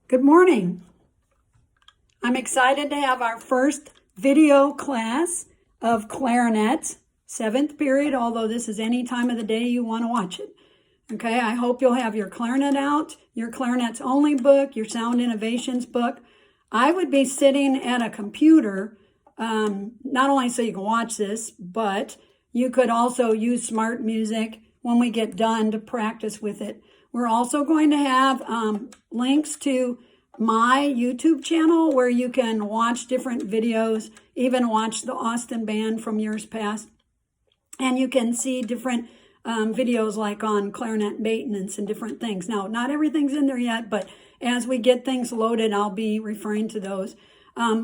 Good morning. I'm excited to have our first video class of clarinet, 7th period, although this is any time of the day you want to watch it. Okay, I hope you'll have your clarinet out, your clarinets only book, your sound innovations book. I would be sitting at a computer, not only so you can watch this, but you could also use smart music when we get done to practice with it. We're also going to have links to my YouTube channel where you can watch different videos, even watch the Austin Band from years past. And you can see different videos like on clarinet maintenance and different things. Now, not everything's in there yet, but as we get things loaded, I'll be referring to those.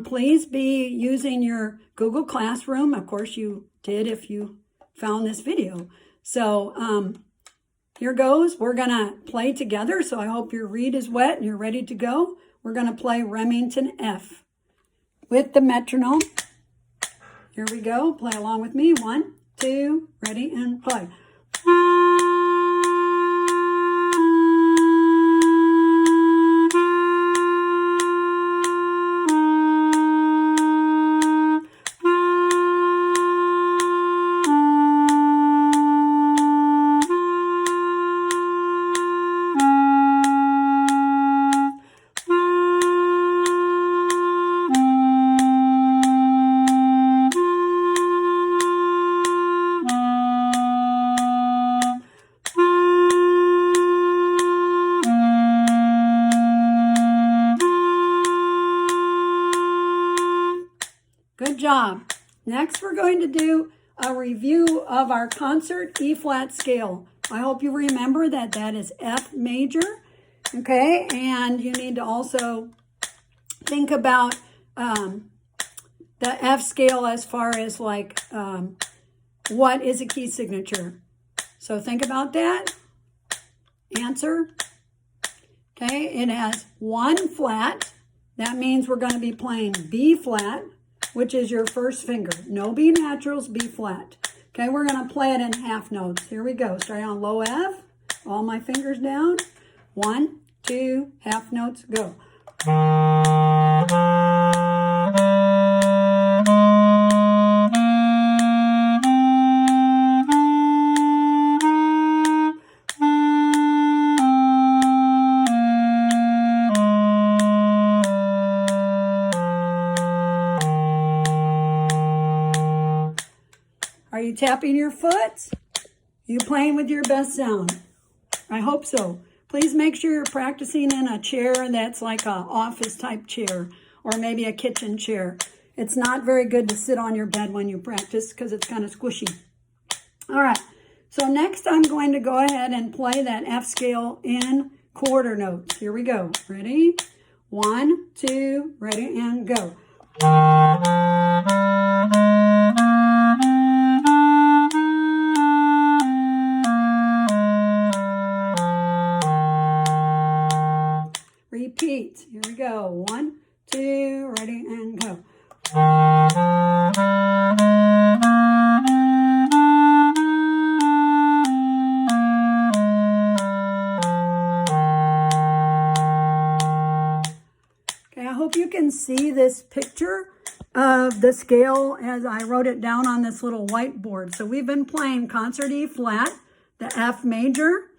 Please be using your Google Classroom. Of course, you did if you found this video. So here goes. We're going to play together, so I hope your reed is wet and you're ready to go. We're going to play Remington F with the metronome. Here we go. Play along with me. 1, 2, ready, and play. Good job. Next, we're going to do a review of our concert E-flat scale. I hope you remember that that is F major, okay? And you need to also think about the F scale as far as like what is a key signature. So think about that. Answer. Okay, it has 1 flat. That means we're going to be playing B flat, which is your first finger. No B naturals, B flat. Okay, we're going to play it in half notes. Here we go. Starting on low F, all my fingers down. 1, 2, half notes, go. Are you tapping your foot? You playing with your best sound? I hope so. Please make sure you're practicing in a chair that's like an office type chair or maybe a kitchen chair. It's not very good to sit on your bed when you practice because it's kind of squishy. All right, so next I'm going to go ahead and play that F scale in quarter notes. Here we go. Ready? 1, 2, ready, and go. Repeat. Here we go. 1, 2, ready, and go. Okay, I hope you can see this picture of the scale as I wrote it down on this little whiteboard. So we've been playing concert E flat, the F major,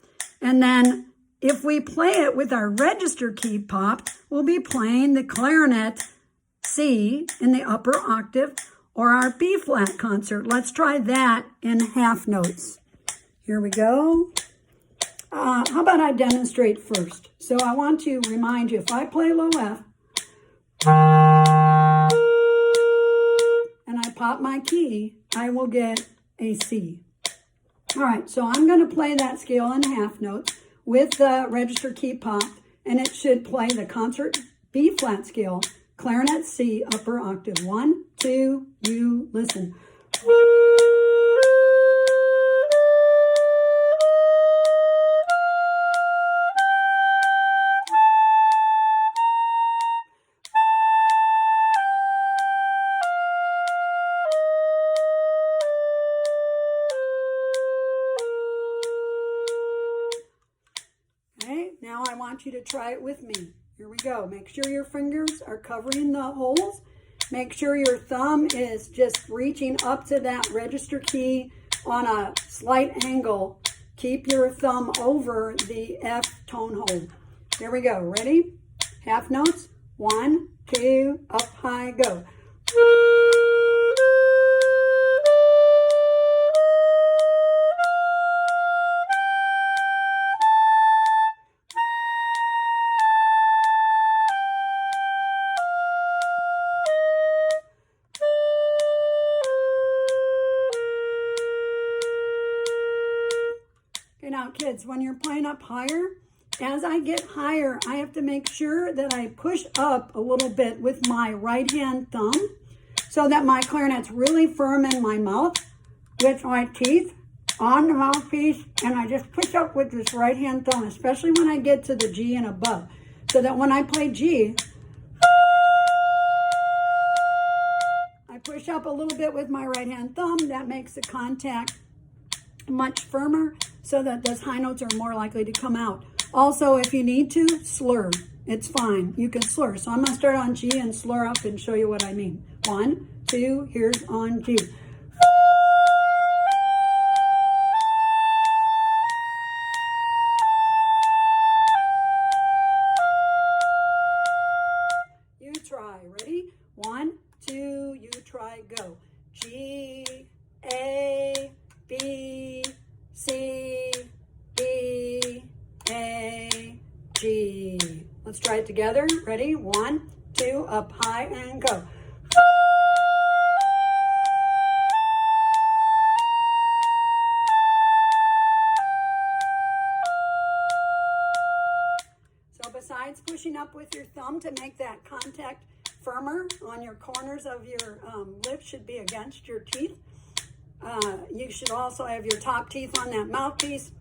and then if we play it with our register key pop, we'll be playing the clarinet C in the upper octave or our B flat concert. Let's try that in half notes. Here we go. How about I demonstrate first? So I want to remind you, if I play low F and I pop my key, I will get a C. All right, so I'm going to play that scale in half notes with the register key pop, and it should play the concert B flat scale, clarinet C, upper octave. 1, 2, you listen. Okay, now I want you to try it with me. Here we go. Make sure your fingers are covering the holes. Make sure your thumb is just reaching up to that register key on a slight angle. Keep your thumb over the F tone hole. Here we go. Ready? Half notes. 1, 2, up high, go. Okay, now kids, when you're playing up higher, as I get higher, I have to make sure that I push up a little bit with my right hand thumb so that my clarinet's really firm in my mouth with my teeth on the mouthpiece, and I just push up with this right hand thumb, especially when I get to the G and above, so that when I play G, I push up a little bit with my right hand thumb. That makes the contact much firmer so that those high notes are more likely to come out. Also, if you need to, slur. It's fine. You can slur. So I'm going to start on G and slur up and show you what I mean. 1, 2, here's on G. You try. Ready? 1, 2, you try, go. G, A, B, C, B, A, G. Let's try it together. Ready? 1, 2, up high and go. So besides pushing up with your thumb to make that contact firmer on your corners of your lips should be against your teeth. You should also have your top teeth on that mouthpiece.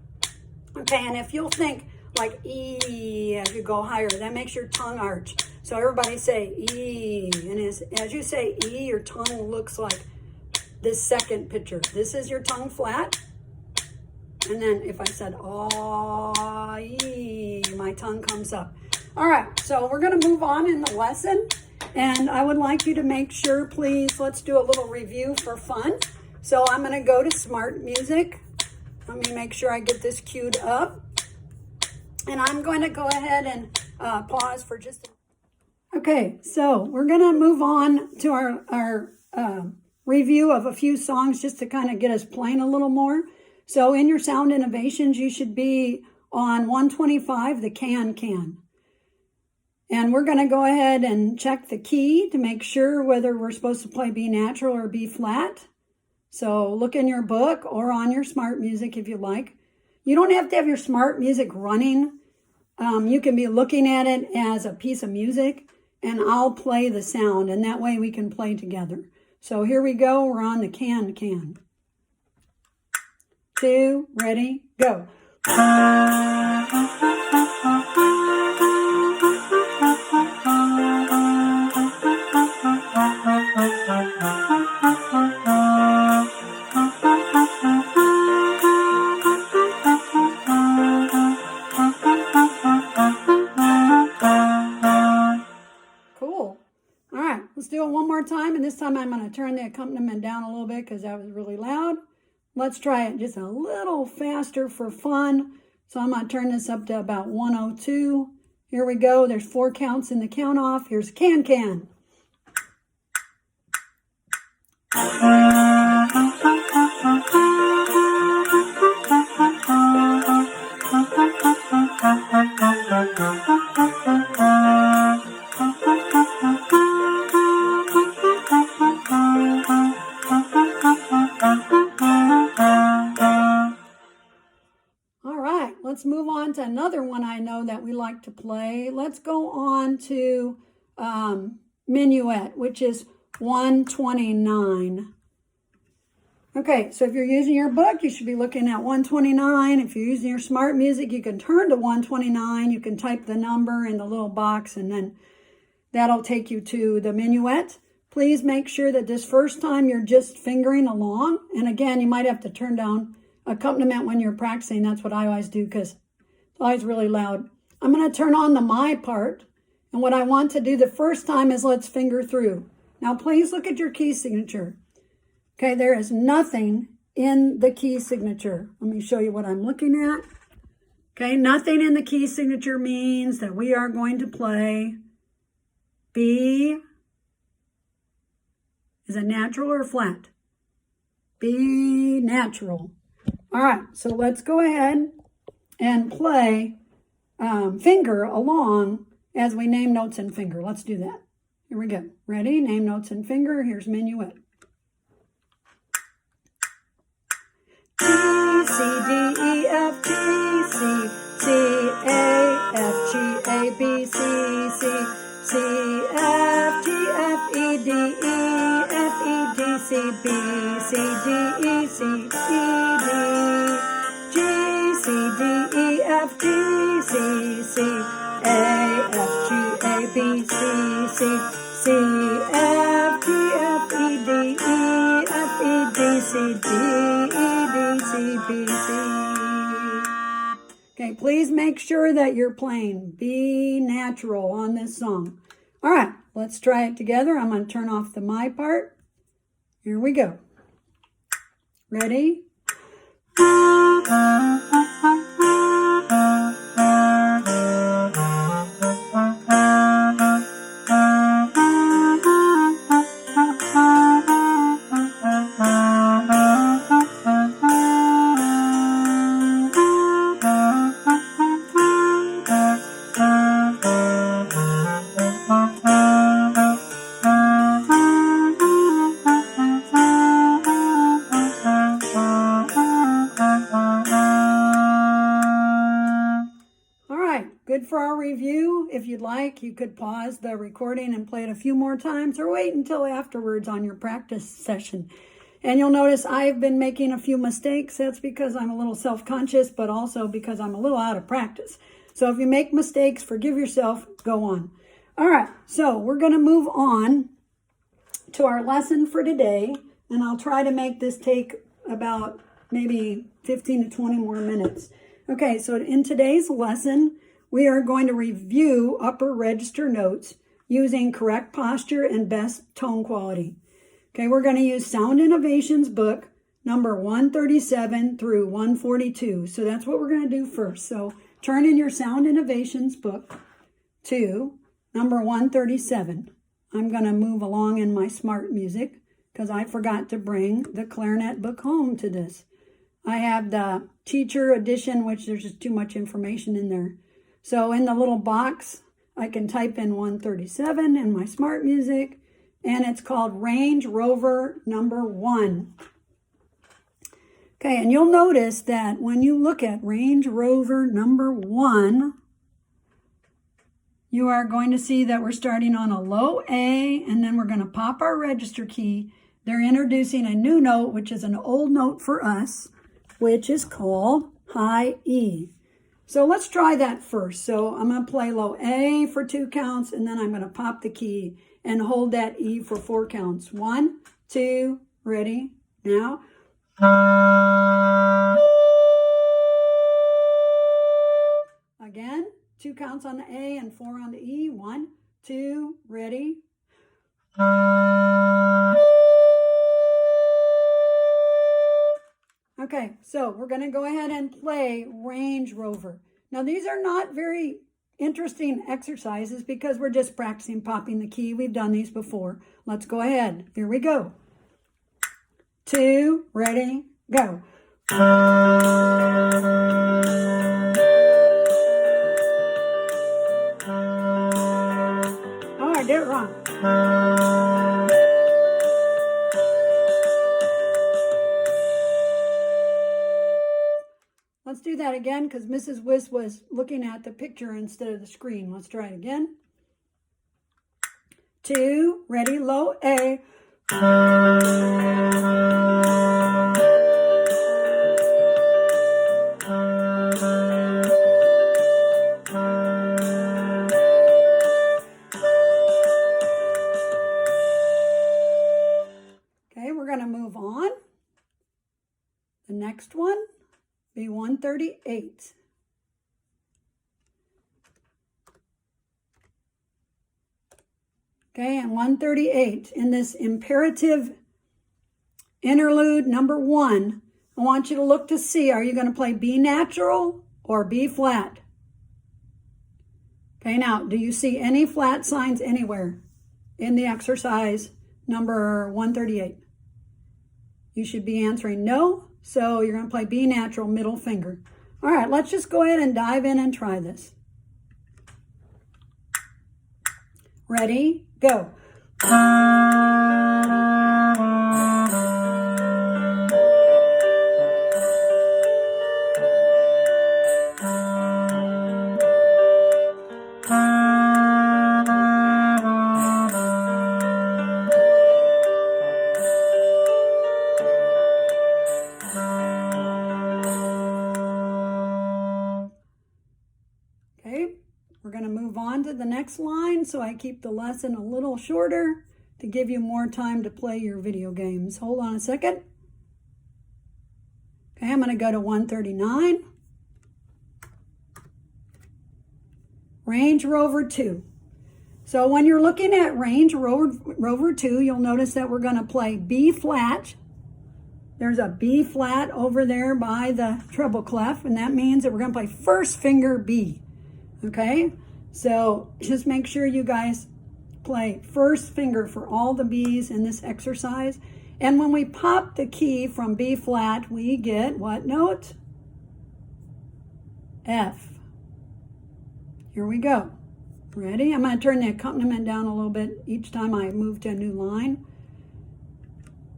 Okay, and if you'll think like E as you go higher, that makes your tongue arch. So everybody say E, and as you say E, your tongue looks like this second picture. This is your tongue flat, and then if I said ah, E, my tongue comes up. All right, so we're gonna move on in the lesson, and I would like you to make sure, please, let's do a little review for fun. So I'm gonna go to Smart Music. Let me make sure I get this queued up. And I'm going to go ahead and pause for just a... Okay, so we're going to move on to our review of a few songs just to kind of get us playing a little more. So in your sound innovations, you should be on 125, the can. And we're going to go ahead and check the key to make sure whether we're supposed to play B natural or B flat. So look in your book or on your Smart Music if you like. You don't have to have your Smart Music running. You can be looking at it as a piece of music, and I'll play the sound, and that way we can play together. So here we go. We're on the can. 2, ready, go. Time, and this time I'm going to turn the accompaniment down a little bit because that was really loud. Let's try it just a little faster for fun. So I'm going to turn this up to about 102. Here we go. There's 4 counts in the count off. Here's can. Let's move on to another one I know that we like to play. Let's go on to Minuet, which is 129. Okay, so if you're using your book, you should be looking at 129. If you're using your Smart Music, you can turn to 129. You can type the number in the little box, and then that'll take you to the Minuet. Please make sure that this first time you're just fingering along. And again, you might have to turn down accompaniment when you're practicing. That's what I always do because it's always really loud. I'm going to turn on the my part, And what I want to do the first time is let's finger through. Now, please look at your key signature. Okay, there is nothing in the key signature. Let me show you what I'm looking at. Okay, nothing in the key signature means that we are going to play B. Is it natural or flat? B natural. All right, so let's go ahead and play finger along as we name notes in finger. Let's do that. Here we go. Ready? Name notes in finger. Here's minuet. G, C, D, E, F, G, C, C, A, F, G, A, B, C, C, C, F, G, F, E, D, E, F, E, D, C, B, C, D, E, C, E, D, G, C, D, E, F, G, C, C, A, F, G, A, B, C, C, C, F, G, F, E, D, E, F, E, D, C, D, E, D, C, B, C. Okay, please make sure that you're playing B natural on this song. All right, let's try it together. I'm going to turn off the my part. Here we go. Ready? Good for our review. If you'd like, you could pause the recording and play it a few more times or wait until afterwards on your practice session. And you'll notice I've been making a few mistakes. That's because I'm a little self-conscious, but also because I'm a little out of practice. So if you make mistakes, forgive yourself, go on. All right, so we're going to move on to our lesson for today. And I'll try to make this take about maybe 15 to 20 more minutes. Okay, so in today's lesson, we are going to review upper register notes using correct posture and best tone quality. Okay, we're going to use Sound Innovations book number 137 through 142. So that's what we're going to do first. So turn in your Sound Innovations book to number 137. I'm going to move along in my smart music because I forgot to bring the clarinet book home to this. I have the teacher edition, which there's just too much information in there. So in the little box, I can type in 137 in my smart music, and it's called Range Rover number 1. Okay, and you'll notice that when you look at Range Rover number 1, you are going to see that we're starting on a low A, and then we're going to pop our register key. They're introducing a new note, which is an old note for us, which is called high E. So let's try that first. So I'm going to play low A for 2 counts, and then I'm going to pop the key and hold that E for 4 counts. 1, 2, ready, now. Again, 2 counts on the A and 4 on the E. 1, 2, ready. Okay, so we're going to go ahead and play Range Rover. Now, these are not very interesting exercises because we're just practicing popping the key. We've done these before. Let's go ahead. Here we go. 2, ready, go. Oh, I did it wrong. Let's do that again because Mrs. Wiss was looking at the picture instead of the screen. Let's try it again. 2, ready, low A. Okay, we're going to move on. The next one. Be 138. Okay, and 138. In this imperative interlude number 1, I want you to look to see, are you going to play B natural or B flat? Okay, now, do you see any flat signs anywhere in the exercise number 138? You should be answering no, so you're going to play B natural, middle finger. All right, let's just go ahead and dive in and try this. Ready, go. Okay, we're going to move on to the next line, so I keep the lesson a little shorter to give you more time to play your video games. Hold on a second. Okay, I'm going to go to 139. Range Rover 2. So when you're looking at Range Rover 2, you'll notice that we're going to play B flat. There's a B flat over there by the treble clef, and that means that we're going to play first finger B. Okay, so just make sure you guys play first finger for all the B's in this exercise. And when we pop the key from B flat, we get what note? F. Here we go. Ready? I'm going to turn the accompaniment down a little bit each time I move to a new line.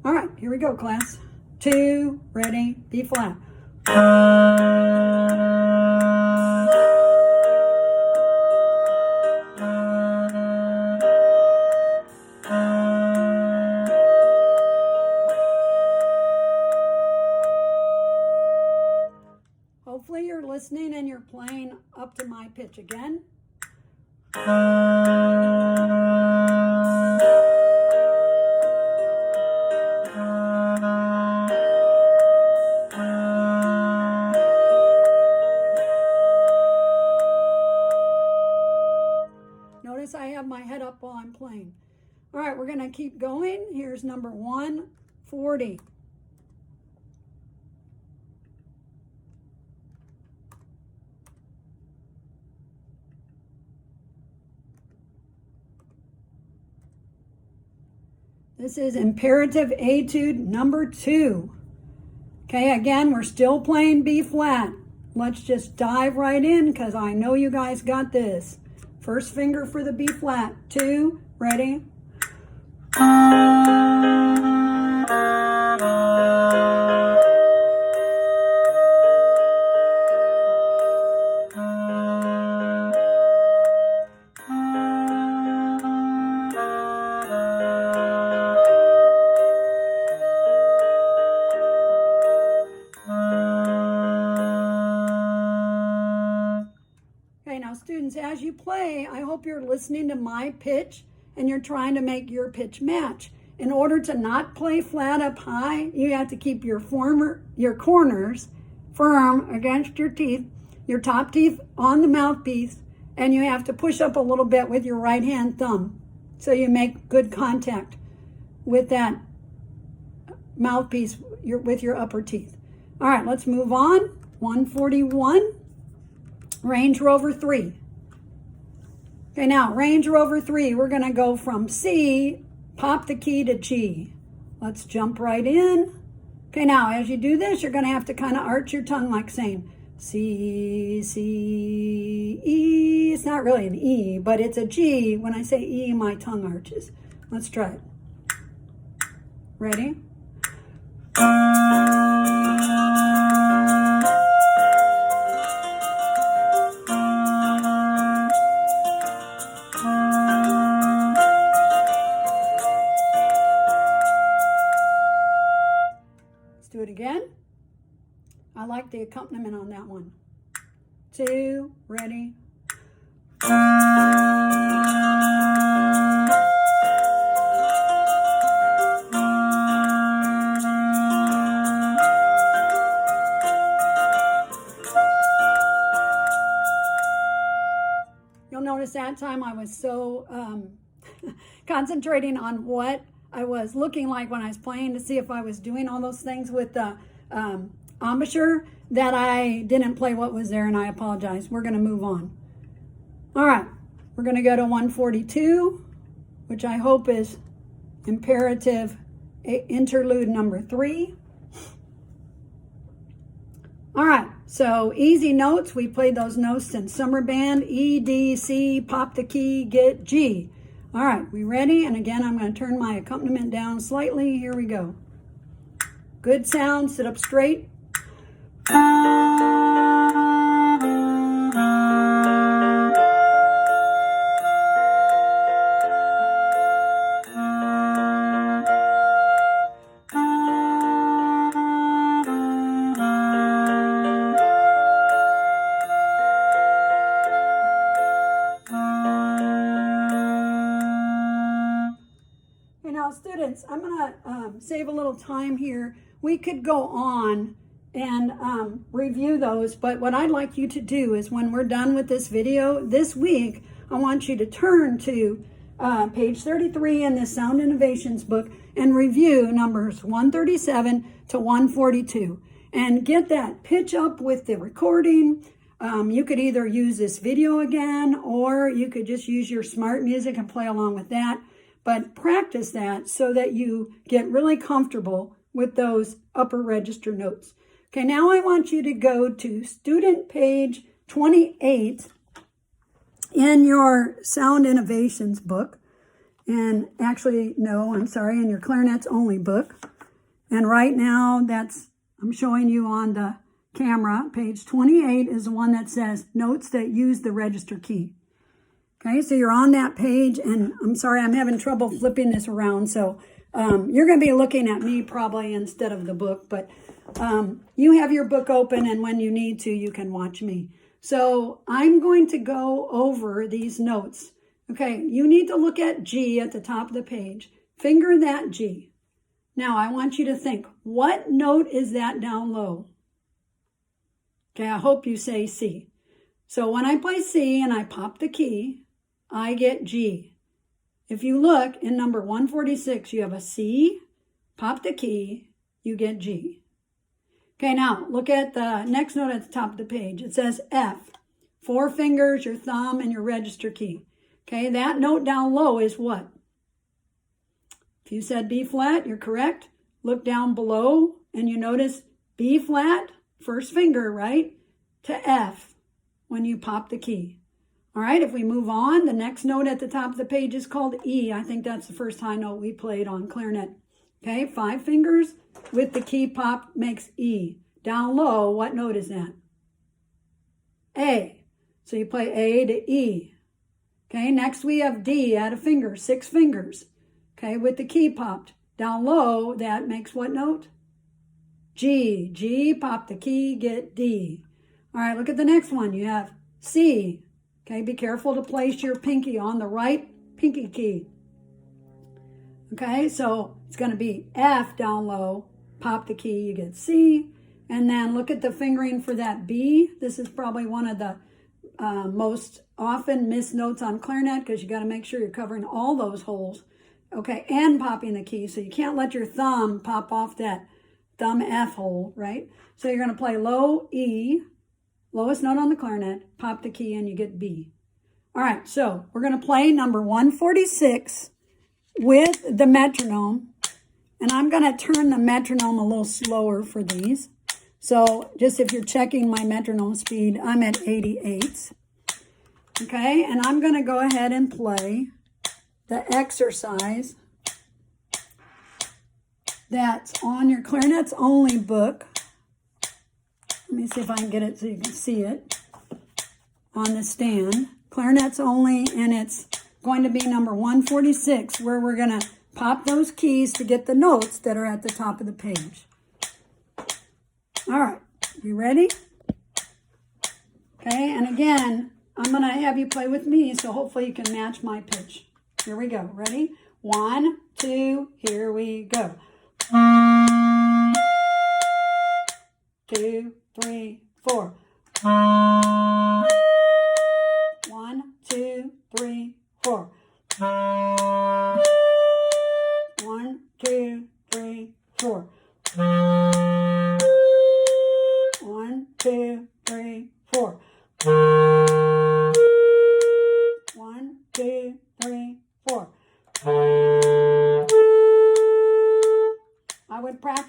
All right, here we go, class. 2, ready, B flat. Hopefully you're listening and you're playing up to my pitch again. Notice I have my head up while I'm playing. All right, we're going to keep going. Here's number 140. This is imperative etude number 2. Okay, again, we're still playing B flat. Let's just dive right in because I know you guys got this. First finger for the B flat. 2, ready. Students, as you play, I hope you're listening to my pitch and you're trying to make your pitch match. In order to not play flat up high, you have to keep your corners firm against your teeth, your top teeth on the mouthpiece, and you have to push up a little bit with your right hand thumb so you make good contact with that mouthpiece with your upper teeth. All right, let's move on. 141. Range Rover 3. Okay, now Range Rover 3, we're going to go from C, pop the key to G. Let's jump right in. Okay, now as you do this, you're going to have to kind of arch your tongue like saying C, C, E. It's not really an E, but it's a G. When I say E, my tongue arches. Let's try it. Ready? Do it again. I like the accompaniment on that one. 2, ready. You'll notice that time I was so concentrating on what I was looking like when I was playing to see if I was doing all those things with the embouchure, that I didn't play what was there, and I apologize. We're going to move on. All right, we're going to go to 142, which I hope is imperative interlude number 3. All right, so easy notes. We played those notes in summer band. E, D, C, pop the key, get G. All right, we ready? And again, I'm going to turn my accompaniment down slightly. Here we go. Good sound, sit up straight. Students, I'm going to save a little time here. We could go on and review those, but what I'd like you to do is when we're done with this video this week, I want you to turn to page 33 in the Sound Innovations book and review numbers 137 to 142 and get that pitch up with the recording. You could either use this video again, or you could just use your smart music and play along with that. But practice that so that you get really comfortable with those upper register notes. Okay, now I want you to go to student page 28 in your Sound Innovations book. And actually, no, I'm sorry, in your Clarinets Only book. And right now, I'm showing you on the camera. Page 28 is the one that says notes that use the register key. Okay, so you're on that page, and I'm sorry, I'm having trouble flipping this around, so you're going to be looking at me probably instead of the book, but you have your book open, and when you need to, you can watch me. So I'm going to go over these notes. Okay, you need to look at G at the top of the page. Finger that G. Now, I want you to think, what note is that down low? Okay, I hope you say C. So when I play C and I pop the key, I get G. If you look in number 146, you have a C, pop the key, you get G. Okay, now look at the next note at the top of the page. It says F. 4 fingers, your thumb, and your register key. Okay, that note down low is what? If you said B flat, you're correct. Look down below and you notice B flat, first finger, right, to F when you pop the key. All right, if we move on, the next note at the top of the page is called E. I think that's the first high note we played on clarinet. Okay, 5 fingers with the key pop makes E. Down low, what note is that? A. So you play A to E. Okay, next we have D, add a finger, 6 fingers. Okay, with the key popped. Down low, that makes what note? G. G, pop the key, get D. All right, look at the next one. You have C. Okay, be careful to place your pinky on the right pinky key. Okay, so it's going to be F down low, pop the key, you get C. And then look at the fingering for that B. This is probably one of the most often missed notes on clarinet because you got to make sure you're covering all those holes. Okay, and popping the key. So you can't let your thumb pop off that thumb F hole, right? So you're going to play low E, lowest note on the clarinet, pop the key, and you get B. All right, so we're going to play number 146 with the metronome, and I'm going to turn the metronome a little slower for these. So just if you're checking my metronome speed, I'm at 88. Okay, and I'm going to go ahead and play the exercise that's on your Clarinets Only book. Let me see if I can get it so you can see it on the stand. Clarinets Only, and it's going to be number 146, where we're going to pop those keys to get the notes that are at the top of the page. All right, you ready? Okay, and again, I'm going to have you play with me, so hopefully you can match my pitch. Here we go. Ready? 1, 2, here we go. 2, 3, 4. 1, 2, 3, 4.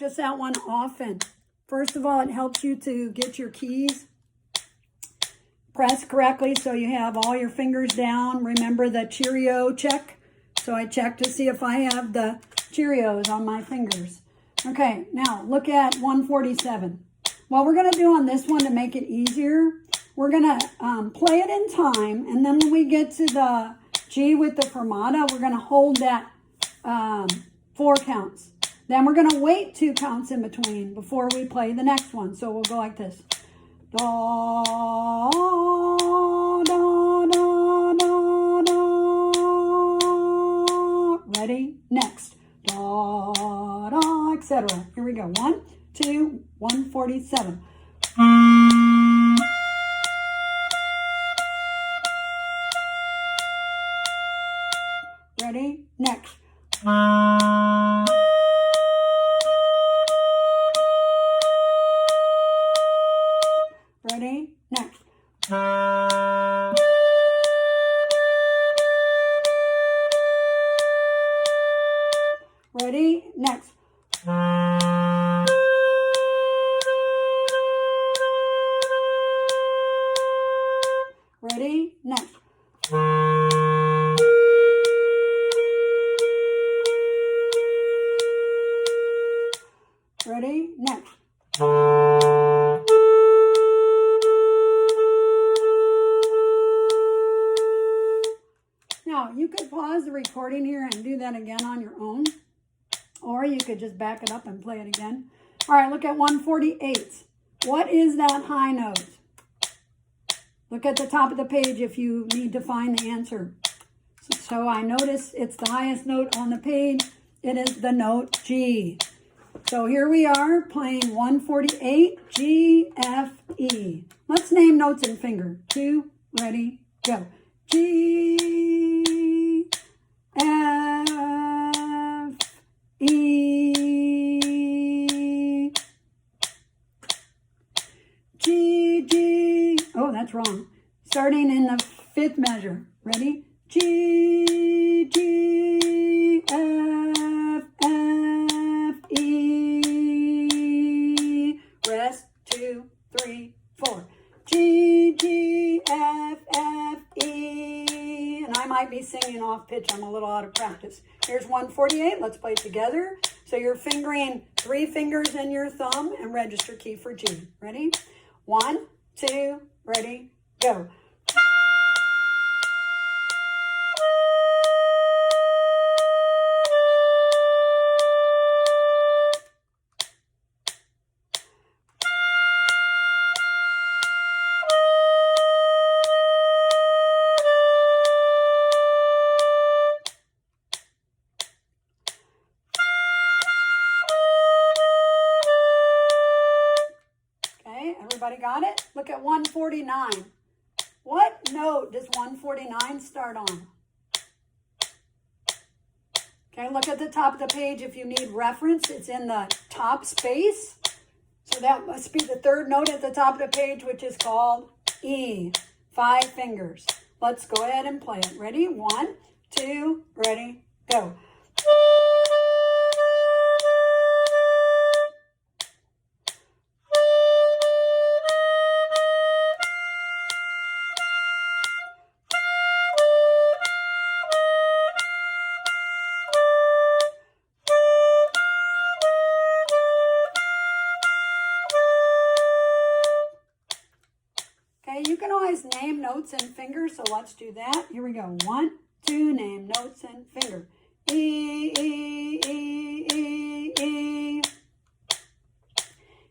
practice that one often. First of all, it helps you to get your keys pressed correctly so you have all your fingers down. Remember the Cheerio check? So I check to see if I have the Cheerios on my fingers. Okay, now look at 147. What we're going to do on this one to make it easier, we're going to play it in time, and then when we get to the G with the fermata, we're going to hold that 4 counts. Then we're going to wait 2 counts in between before we play the next one. So we'll go like this. Da, da, da, da, da. Ready? Next. Da, da, etc. Here we go. 1, 2, 147. Ready? Next. Ready? Next. Ready? Next. Ready? Next. Ready? Next. Now, you could pause the recording here and do that again on your own, or you could just back it up and play it again. All right, look at 148. What is that high note? Look at the top of the page if you need to find the answer. So I notice it's the highest note on the page. It is the note G. So here we are playing 148, G, F, E. Let's name notes in finger. 2, ready, go. G, F, E, G, G. Oh, that's wrong. Starting in the 5th measure. Ready? G, G, F, F, E. Rest, 2, 3, 4. G, G, F, F, E. And I might be singing off pitch. I'm a little out of practice. Here's 148. Let's play together. So you're fingering 3 fingers in your thumb and register key for G. Ready? 1, 2, ready, go. Everybody got it? Look at 149. What note does 149 start on? Okay, look at the top of the page. If you need reference, it's in the top space. So that must be the 3rd note at the top of the page, which is called E. 5 fingers. Let's go ahead and play it. Ready? 1, 2, ready, go. You can always name notes and fingers, so let's do that. Here we go. 1, 2, name notes and finger. E, E, E, E, E.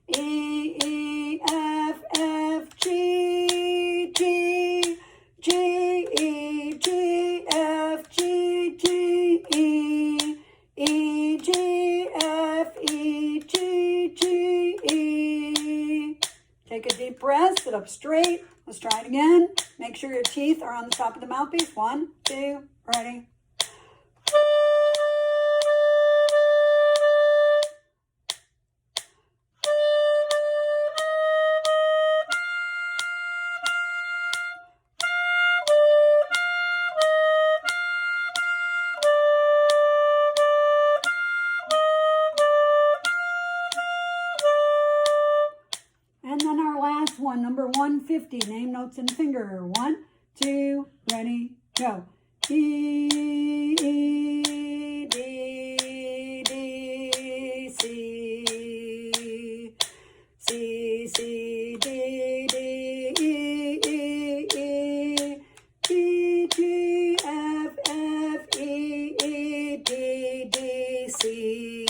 E, E, F, F, G, G, G, E, G, F, G, G, E. E, G, F, E, G, G, E. Take a deep breath, sit up straight. Let's try it again. Make sure your teeth are on the top of the mouthpiece. 1, 2, ready. 150. Name, notes, and finger. 1, 2, ready, go. E, E, D, D, C, C, C, D, D, E, E, E, G, G, F, F, E, E, D, D, C.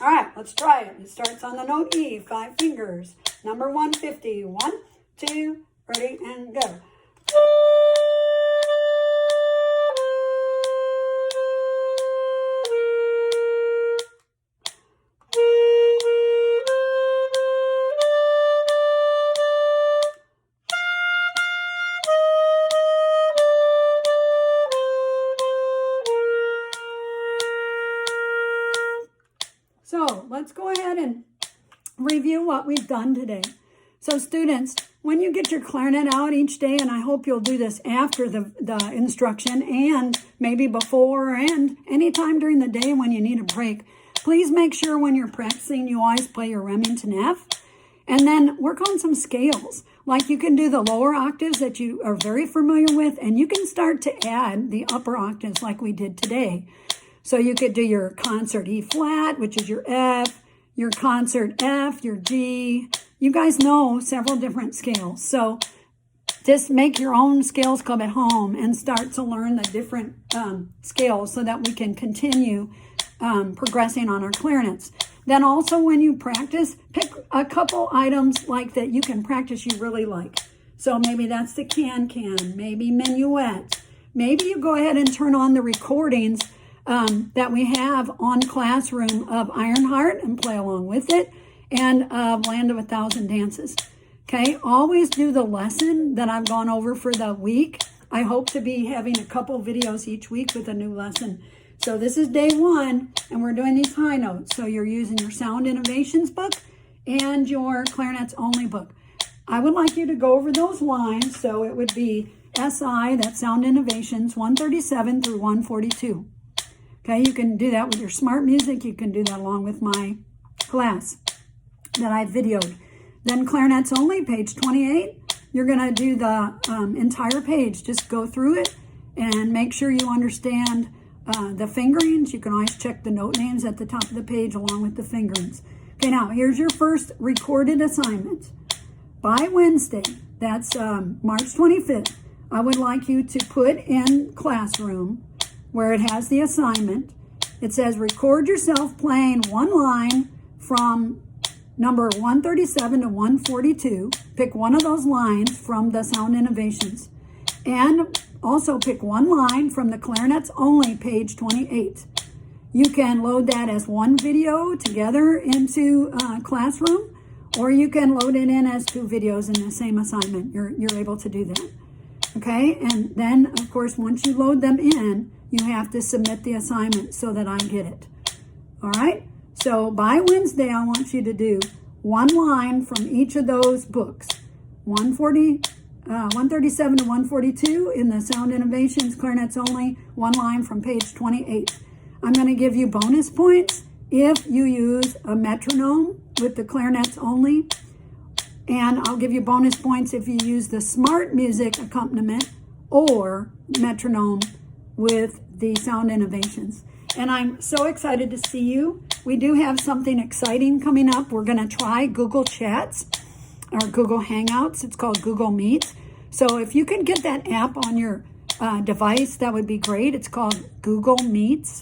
All right, let's try it. It starts on the note E, 5 fingers. Number 150. 1, 2, ready, and go. So let's go ahead and review what we've done today. So students, when you get your clarinet out each day, and I hope you'll do this after the instruction and maybe before and anytime during the day when you need a break, please make sure when you're practicing you always play your Remington F. And then work on some scales. Like you can do the lower octaves that you are very familiar with, and you can start to add the upper octaves like we did today. So you could do your concert E flat, which is your F, your concert F, your G. You guys know several different scales. So just make your own scales club at home and start to learn the different scales so that we can continue progressing on our clarinets. Then also when you practice, pick a couple items like that you can practice you really like. So maybe that's the can-can, maybe minuet. Maybe you go ahead and turn on the recordings that we have on Classroom of Ironheart and play along with it, and Land of a Thousand Dances. Okay, always do the lesson that I've gone over for the week. I hope to be having a couple videos each week with a new lesson. So this is day 1, and we're doing these high notes. So you're using your Sound Innovations book and your Clarinets Only book. I would like you to go over those lines. So it would be SI, that's Sound Innovations, 137 through 142. Okay, you can do that with your smart music. You can do that along with my class that I videoed. Then Clarinets Only, page 28. You're going to do the entire page. Just go through it and make sure you understand the fingerings. You can always check the note names at the top of the page along with the fingerings. Okay, now here's your first recorded assignment. By Wednesday, that's March 25th, I would like you to put in Classroom where it has the assignment. It says record yourself playing one line from number 137 to 142. Pick one of those lines from the Sound Innovations. And also pick one line from the Clarinets Only, page 28. You can load that as one video together into Classroom, or you can load it in as 2 videos in the same assignment. You're able to do that. Okay, and then of course once you load them in, you have to submit the assignment so that I get it. All right, so by Wednesday I want you to do one line from each of those books. 137 to 142 in the Sound Innovations Clarinets Only, one line from page 28. I'm going to give you bonus points if you use a metronome with the Clarinets Only, and I'll give you bonus points if you use the smart music accompaniment or metronome with the Sound Innovations. And I'm so excited to see you. We do have something exciting coming up. We're going to try Google Chats or Google Hangouts. It's called Google Meet. So if you can get that app on your device, that would be great. It's called Google Meets.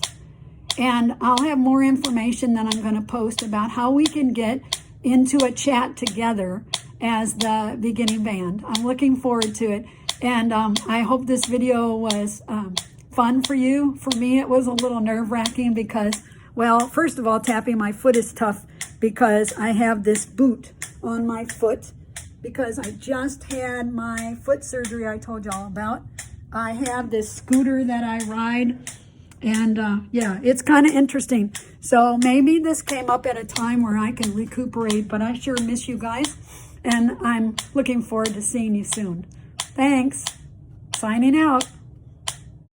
And I'll have more information that I'm going to post about how we can get into a chat together as the beginning band. I'm looking forward to it. And I hope this video was fun for you. For me, it was a little nerve-wracking because, well, first of all, tapping my foot is tough because I have this boot on my foot because I just had my foot surgery I told you all about. I have this scooter that I ride, and yeah, it's kind of interesting. So maybe this came up at a time where I can recuperate, but I sure miss you guys, and I'm looking forward to seeing you soon. Thanks. Signing out.